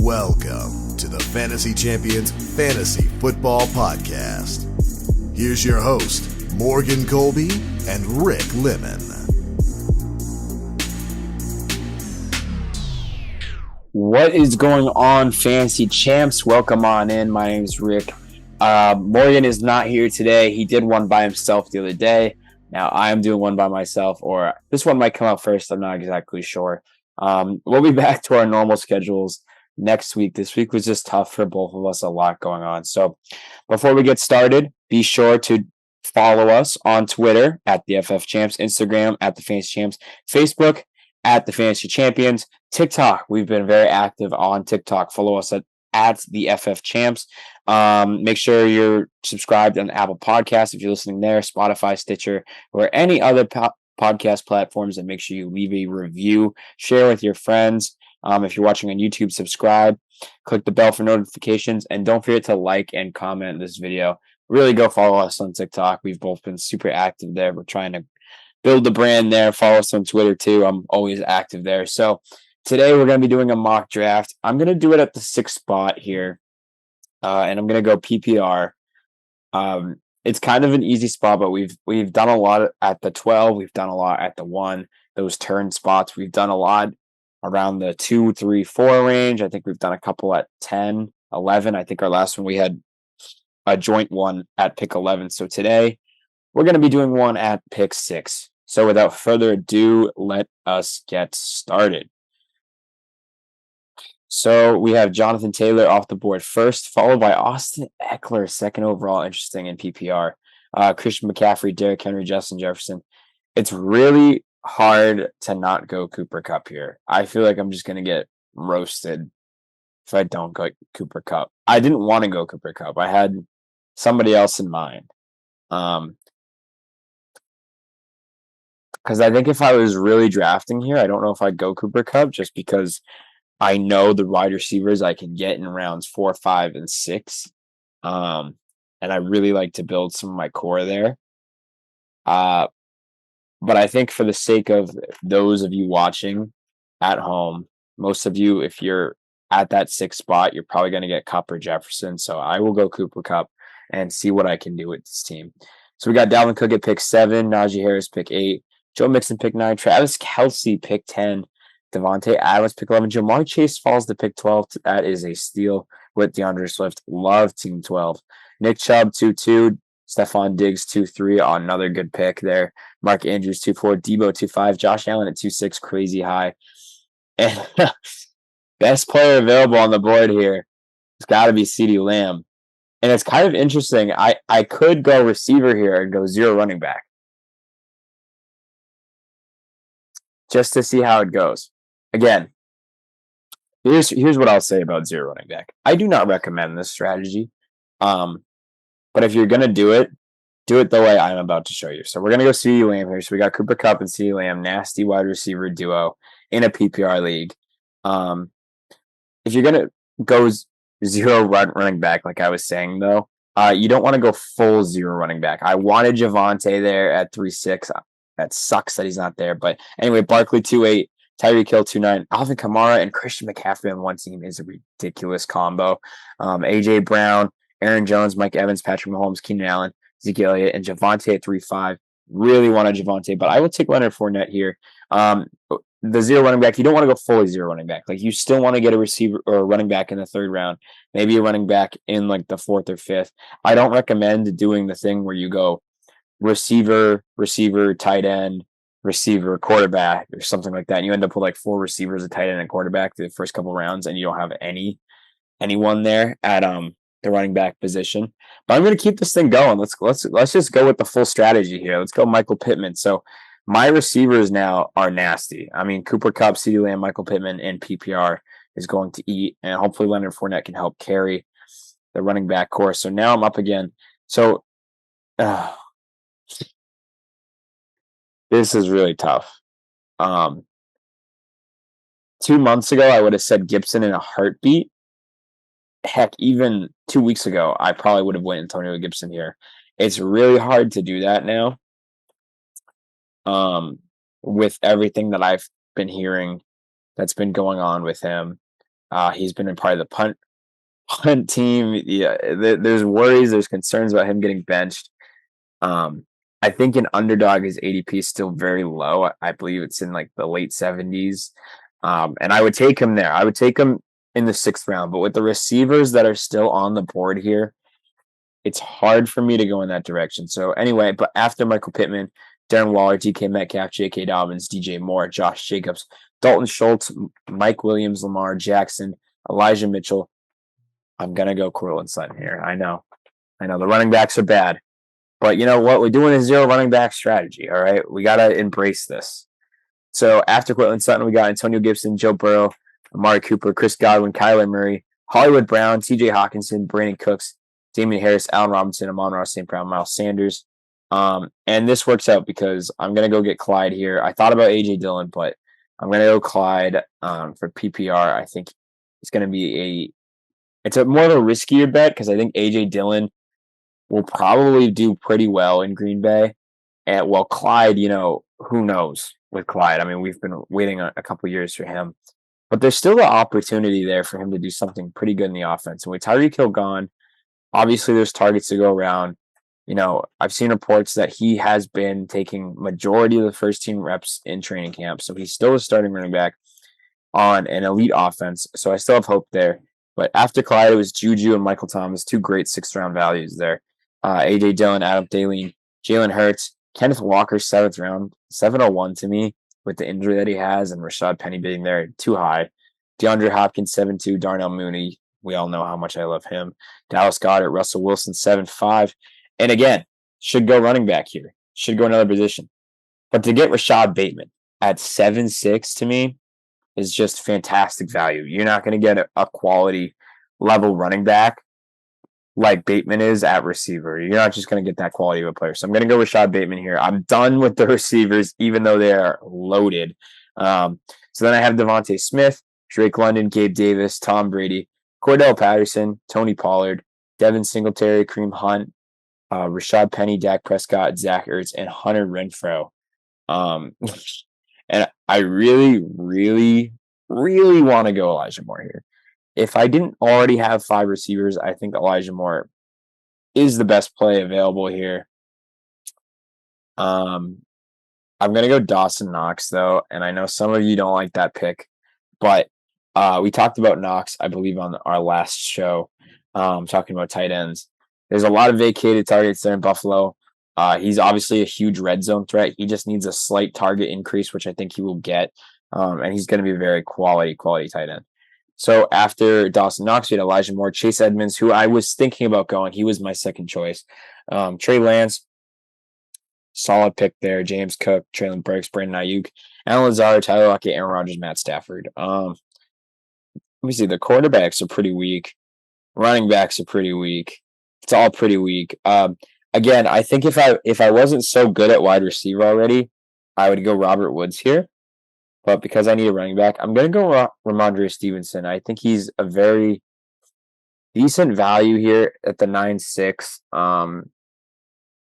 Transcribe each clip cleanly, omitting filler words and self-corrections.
Welcome to the Fantasy Champions Fantasy Football Podcast. Here's your host, Morgan Colby and Rick Lemon. What is going on, Fantasy Champs? Welcome on in. My name is Rick. Morgan is not here today. He did one by himself the other day. Now I am doing one by myself, or this one might come out first. I'm not exactly sure. We'll be back to our normal schedules next week. This week was just tough for both of us, a lot going on. So before we get started, be sure to follow us on Twitter at the FF Champs, Instagram at the Fantasy Champs, Facebook at the Fantasy Champions, TikTok. We've been very active on TikTok. Follow us at the FF Champs. Make sure you're subscribed on Apple Podcasts if you're listening there, Spotify, Stitcher, or any other podcast platforms, and make sure you leave a review, share with your friends. If you're watching on YouTube, subscribe, click the bell for notifications, and don't forget to like and comment this video. Really go follow us on TikTok. We've both been super active there. We're trying to build the brand there. Follow us on Twitter too. I'm always active there. So today we're going to be doing a mock draft. I'm going to do it at the 6th spot here, and I'm going to go PPR. It's kind of an easy spot, but we've done a lot at the 12. We've done a lot at the 1. Those turn spots. We've done a lot around the 2, 3, 4 range. I think we've done a couple at 10, 11. I think our last one we had a joint one at pick 11. So today we're going to be doing one at pick 6. So without further ado, let us get started. So we have Jonathan Taylor off the board first, followed by Austin Eckler, second overall, interesting in PPR. Christian McCaffrey, Derrick Henry, Justin Jefferson. It's really hard to not go Cooper Kupp here. I feel like I'm just going to get roasted if I don't go Cooper Kupp. I didn't want to go Cooper Kupp. I had somebody else in mind. Because I think if I was really drafting here, I don't know if I'd go Cooper Kupp just because I know the wide receivers I can get in rounds 4, 5, and 6. And I really like to build some of my core there. But I think for the sake of those of you watching at home, most of you, if you're at that 6th spot, you're probably going to get Kupp or Jefferson. So I will go Cooper Kupp and see what I can do with this team. So we got Dalvin Cook at pick 7, Najee Harris pick 8, Joe Mixon pick 9, Travis Kelce pick 10, Devontae Adams pick 11, Jamar Chase falls to pick 12. That is a steal with DeAndre Swift. Love team 12. Nick Chubb 2-2. Stephon Diggs 2-3 on another good pick there. Mark Andrews 2-4, Debo 2-5, Josh Allen at 2-6, crazy high. And best player available on the board here has got to be CeeDee Lamb. And it's kind of interesting. I could go receiver here and go 0 running back, just to see how it goes. Again, here's what I'll say about 0 running back. I do not recommend this strategy. But if you're going to do it the way I'm about to show you. So we're going to go CeeDee Lamb here. So we got Cooper Kupp and CeeDee Lamb, nasty wide receiver duo in a PPR league. If you're going to go 0 running back, like I was saying, though, you don't want to go full 0 running back. I wanted Javonte there at 3-6. That sucks that he's not there. But anyway, Barkley 2-8, Tyreek Hill 2-9, Alvin Kamara and Christian McCaffrey on one team is a ridiculous combo. A.J. Brown, Aaron Jones, Mike Evans, Patrick Mahomes, Keenan Allen, Ezekiel Elliott, and Javonte at 3-5. Really wanted Javonte, but I will take Leonard Fournette here. The 0 running back, you don't want to go fully 0 running back. Like, you still want to get a receiver or a running back in the 3rd round, maybe a running back in like the 4th or 5th. I don't recommend doing the thing where you go receiver, tight end, receiver, quarterback, or something like that. And you end up with like 4 receivers, a tight end, and quarterback through the first couple rounds, and you don't have anyone there at the running back position. But I'm going to keep this thing going. Let's just go with the full strategy here. Let's go Michael Pittman. So my receivers now are nasty. I mean, Cooper Kupp, CeeDee Lamb, Michael Pittman in PPR is going to eat, and hopefully Leonard Fournette can help carry the running back course. So now I'm up again. So this is really tough. 2 months ago, I would have said Gibson in a heartbeat. Heck, even 2 weeks ago, I probably would have went Antonio Gibson here. It's really hard to do that now. With everything that I've been hearing that's been going on with him. He's been a part of the punt team. Yeah, there's worries, there's concerns about him getting benched. I think an underdog, his ADP is still very low. I believe it's in like the late 70s. And I would take him there. I would take him in the 6th round. But with the receivers that are still on the board here, it's hard for me to go in that direction. So anyway, but after Michael Pittman, Darren Waller, DK Metcalf, J.K. Dobbins, DJ Moore, Josh Jacobs, Dalton Schultz, Mike Williams, Lamar Jackson, Elijah Mitchell, I'm going to go Cortland Sutton here. I know the running backs are bad. But you know what? We're doing a 0 running back strategy, all right? We got to embrace this. So after Cortland Sutton, we got Antonio Gibson, Joe Burrow, Amari Cooper, Chris Godwin, Kyler Murray, Hollywood Brown, TJ Hawkinson, Brandon Cooks, Damian Harris, Allen Robinson, Amon-Ra St. Brown, Miles Sanders. And this works out because I'm going to go get Clyde here. I thought about A.J. Dillon, but I'm going to go Clyde for PPR. I think it's going to be it's a more of a riskier bet because I think A.J. Dillon will probably do pretty well in Green Bay. And well, Clyde, who knows with Clyde? I mean, we've been waiting a couple years for him, but there's still the opportunity there for him to do something pretty good in the offense. And with Tyreek Hill gone, obviously there's targets to go around. I've seen reports that he has been taking majority of the first team reps in training camp. So he's still a starting running back on an elite offense. So I still have hope there. But after Clyde, it was Juju and Michael Thomas, 2 great 6th round values there. A.J. Dillon, Adam Thielen, Jalen Hurts, Kenneth Walker, 7th round, 701 to me with the injury that he has, and Rashad Penny being there too high. DeAndre Hopkins, 7-2, Darnell Mooney. We all know how much I love him. Dallas Goedert, Russell Wilson, 7-5. And again, should go running back here. Should go another position. But to get Rashad Bateman at 7-6 to me is just fantastic value. You're not going to get a quality level running back like Bateman is at receiver. You're not just going to get that quality of a player. So I'm going to go with Rashad Bateman here. I'm done with the receivers, even though they are loaded. So then I have Devontae Smith, Drake London, Gabe Davis, Tom Brady, Cordell Patterson, Tony Pollard, Devin Singletary, Kareem Hunt, Rashad Penny, Dak Prescott, Zach Ertz, and Hunter Renfrow. And I really, really, really want to go Elijah Moore here. If I didn't already have 5 receivers, I think Elijah Moore is the best play available here. I'm going to go Dawson Knox, though, and I know some of you don't like that pick, but we talked about Knox, I believe, on our last show, talking about tight ends. There's a lot of vacated targets there in Buffalo. He's obviously a huge red zone threat. He just needs a slight target increase, which I think he will get, and he's going to be a very quality tight end. So after Dawson Knox, we had Elijah Moore, Chase Edmonds, who I was thinking about going. He was my second choice. Trey Lance, solid pick there. James Cook, Traylon Burks, Brandon Ayuk, Alan Lazard, Tyler Lockett, Aaron Rodgers, Matt Stafford. Let me see. The quarterbacks are pretty weak. Running backs are pretty weak. It's all pretty weak. Again, I think if I wasn't so good at wide receiver already, I would go Robert Woods here. But because I need a running back, I'm going to go Ramondre Stevenson. I think he's a very decent value here at the 9-6.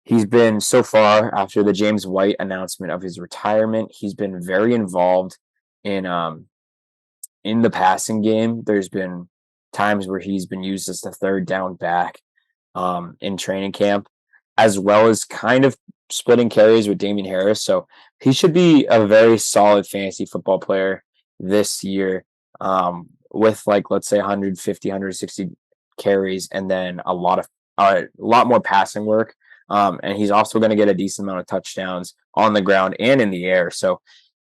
He's been so far after the James White announcement of his retirement, he's been very involved in the passing game. There's been times where he's been used as the 3rd down back in training camp, as well as kind of splitting carries with Damian Harris. So he should be a very solid fantasy football player this year, with let's say 150, 160 carries, and then a lot more passing work. And he's also going to get a decent amount of touchdowns on the ground and in the air. So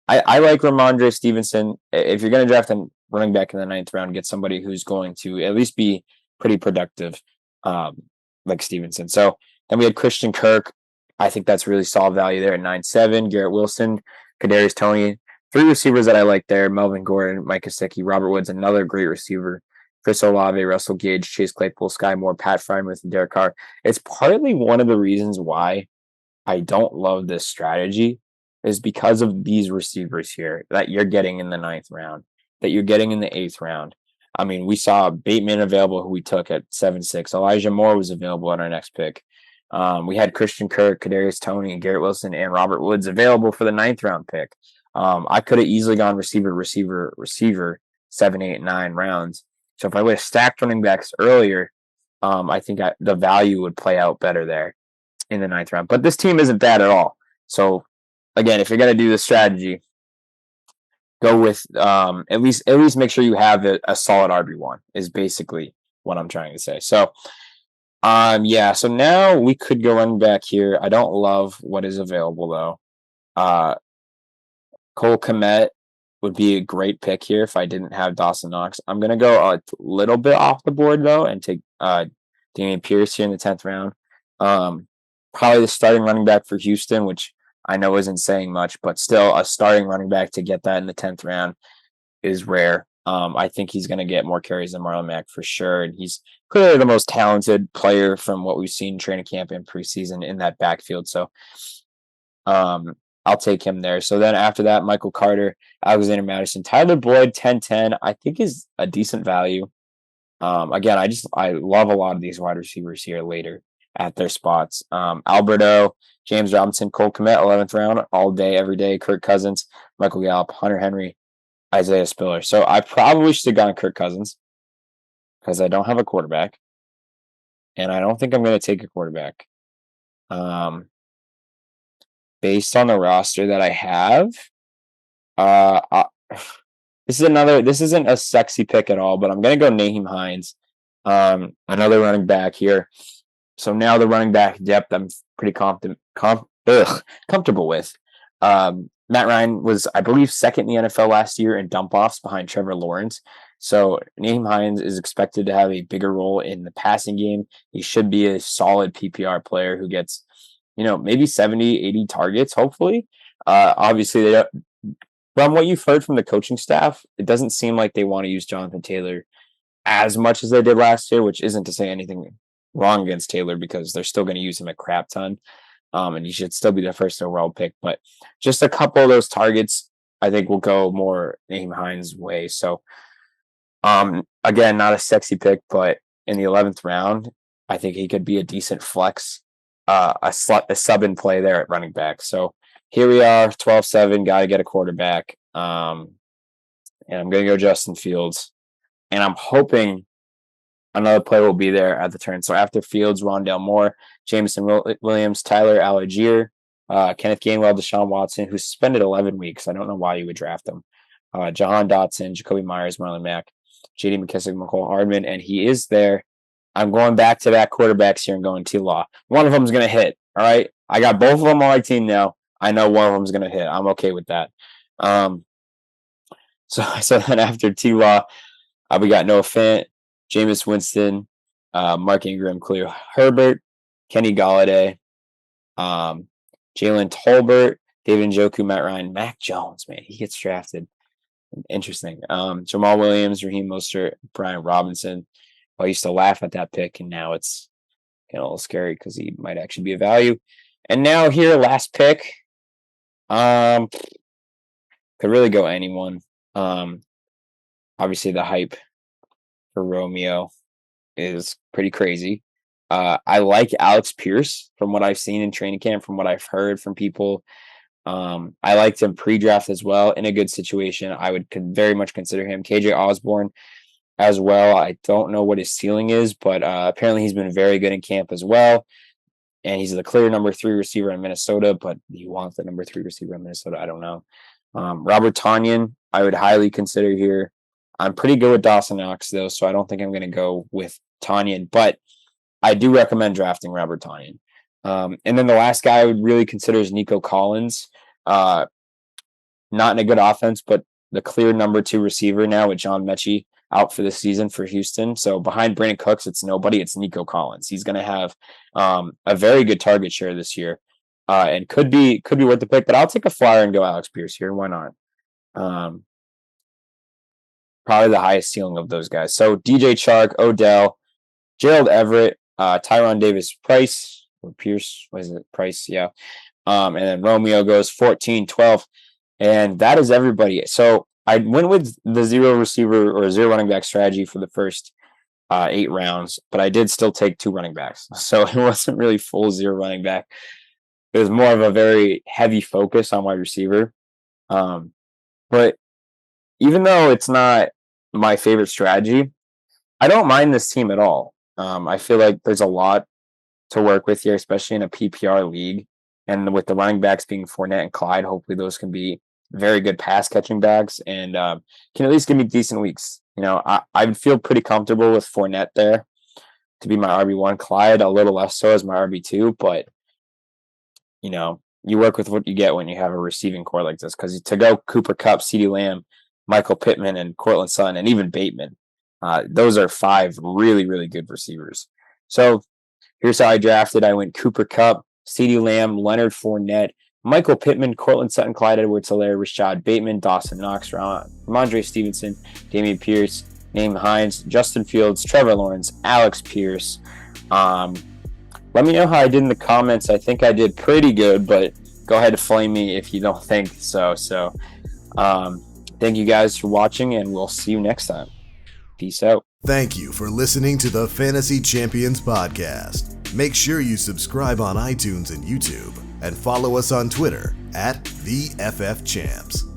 I like Ramondre Stevenson. If you're going to draft a running back in the 9th round, get somebody who's going to at least be pretty productive, like Stevenson. So then we had Christian Kirk. I think that's really solid value there at 9-7. Garrett Wilson, Kadarius Toney, 3 receivers that I like there: Melvin Gordon, Mike Gesicki, Robert Woods, another great receiver, Chris Olave, Russell Gage, Chase Claypool, Sky Moore, Pat Freiermuth, and Derek Carr. It's partly one of the reasons why I don't love this strategy is because of these receivers here that you're getting in the 9th round, that you're getting in the 8th round. I mean, we saw Bateman available, who we took at 7-6. Elijah Moore was available at our next pick. We had Christian Kirk, Kadarius Toney, and Garrett Wilson, and Robert Woods available for the 9th round pick. I could have easily gone receiver, 7, 8, 9 rounds. So if I would have stacked running backs earlier, I think the value would play out better there in the 9th round. But this team isn't bad at all. So again, if you're gonna do the strategy, go with at least make sure you have a solid RB1 is basically what I'm trying to say. So yeah, so now we could go running back here. I don't love what is available though. Cole Kmet would be a great pick here if I didn't have Dawson Knox. I'm gonna go a little bit off the board though and take Damian Pierce here in the 10th round. Probably the starting running back for Houston, which I know isn't saying much, but still a starting running back to get that in the 10th round is rare. I think he's going to get more carries than Marlon Mack for sure. And he's clearly the most talented player from what we've seen in training camp and preseason in that backfield. So I'll take him there. So then after that, Michael Carter, Alexander Madison, Tyler Boyd, 10-10, I think is a decent value. Again, I love a lot of these wide receivers here later at their spots. Alberto, James Robinson, Cole Kmet, 11th round, all day, every day. Kirk Cousins, Michael Gallup, Hunter Henry, Isaiah Spiller. So I probably should have gone Kirk Cousins because I don't have a quarterback. And I don't think I'm going to take a quarterback. Based on the roster that I have, this isn't a sexy pick at all, but I'm going to go Nyheim Hines, another running back here. So now the running back depth I'm pretty comfortable with. Matt Ryan was, I believe, second in the NFL last year in dump-offs behind Trevor Lawrence. So Nyheim Hines is expected to have a bigger role in the passing game. He should be a solid PPR player who gets, maybe 70, 80 targets, hopefully. Obviously, from what you've heard from the coaching staff, it doesn't seem like they want to use Jonathan Taylor as much as they did last year, which isn't to say anything wrong against Taylor because they're still going to use him a crap ton. And he should still be the first overall pick. But just a couple of those targets, I think, will go more Nyheim Hines' way. So, again, not a sexy pick, but in the 11th round, I think he could be a decent flex, a sub in play there at running back. So here we are, 12-7, got to get a quarterback. And I'm going to go Justin Fields. And I'm hoping another player will be there at the turn. So after Fields, Rondale Moore, Jameson Williams, Tyler Algier, Kenneth Gainwell, Deshaun Watson, who suspended 11 weeks. I don't know why you would draft him. Jahan Dotson, Jacoby Myers, Marlon Mack, J.D. McKissick, McCole Hardman, and he is there. I'm going back-to-back quarterbacks here and going T-Law. One of them is going to hit, all right? I got both of them on my team now. I know one of them is going to hit. I'm okay with that. So then after T-Law, we got Noah Fant, Jameis Winston, Mark Ingram, Khalil Herbert, Kenny Galladay, Jalen Tolbert, David Njoku, Matt Ryan, Mac Jones, man, he gets drafted. Interesting. Jamal Williams, Raheem Mostert, Brian Robinson. I used to laugh at that pick, and now it's kind of a little scary because he might actually be a value. And now here, last pick. Could really go anyone. Obviously, the hype for Romeo is pretty crazy. I like Alex Pierce from what I've seen in training camp, from what I've heard from people. I liked him pre-draft as well in a good situation. I would very much consider him. KJ Osborne as well. I don't know what his ceiling is, but apparently he's been very good in camp as well. And he's the clear number 3 receiver in Minnesota, but he wants the number 3 receiver in Minnesota. I don't know. Robert Tonyan, I would highly consider here. I'm pretty good with Dawson Knox, though, so I don't think I'm going to go with Tonyan, but I do recommend drafting Robert Tonyan. And then the last guy I would really consider is Nico Collins. Not in a good offense, but the clear number 2 receiver now with John Mechie out for the season for Houston. So behind Brandon Cooks, it's nobody. It's Nico Collins. He's going to have a very good target share this year, and could be worth the pick. But I'll take a flyer and go Alex Pierce here. Why not? Probably the highest ceiling of those guys. So DJ Chark, Odell, Gerald Everett, Tyron Davis Price, or Pierce, what is it? Price, yeah. And then Romeo goes 14, 12. And that is everybody. So I went with the 0 receiver or 0 running back strategy for the first 8 rounds, but I did still take 2 running backs. So it wasn't really full 0 running back. It was more of a very heavy focus on wide receiver. But even though it's not my favorite strategy. I don't mind this team at all. I feel like there's a lot to work with here, especially in a PPR league. And with the running backs being Fournette and Clyde, hopefully those can be very good pass catching backs and can at least give me decent weeks. I would feel pretty comfortable with Fournette there to be my RB1. Clyde a little less so as my RB2, but you work with what you get when you have a receiving core like this. Because to go Cooper Kupp, CeeDee Lamb, Michael Pittman, and Cortland Sutton, and even Bateman, those are 5 really, really good receivers. So here's how I drafted. I went Cooper Kupp, CeeDee Lamb, Leonard Fournette, Michael Pittman, Cortland Sutton, Clyde Edwards-Helaire, Rashad Bateman, Dawson Knox, Ramondre Stevenson, Dameon Pierce, Naeem Hines, Justin Fields, Trevor Lawrence, Alex Pierce. Let me know how I did in the comments. I think I did pretty good, but go ahead and flame me if you don't think so. So thank you guys for watching, and we'll see you next time. Peace out. Thank you for listening to the Fantasy Champions Podcast. Make sure you subscribe on iTunes and YouTube, and follow us on Twitter @TheFFChamps.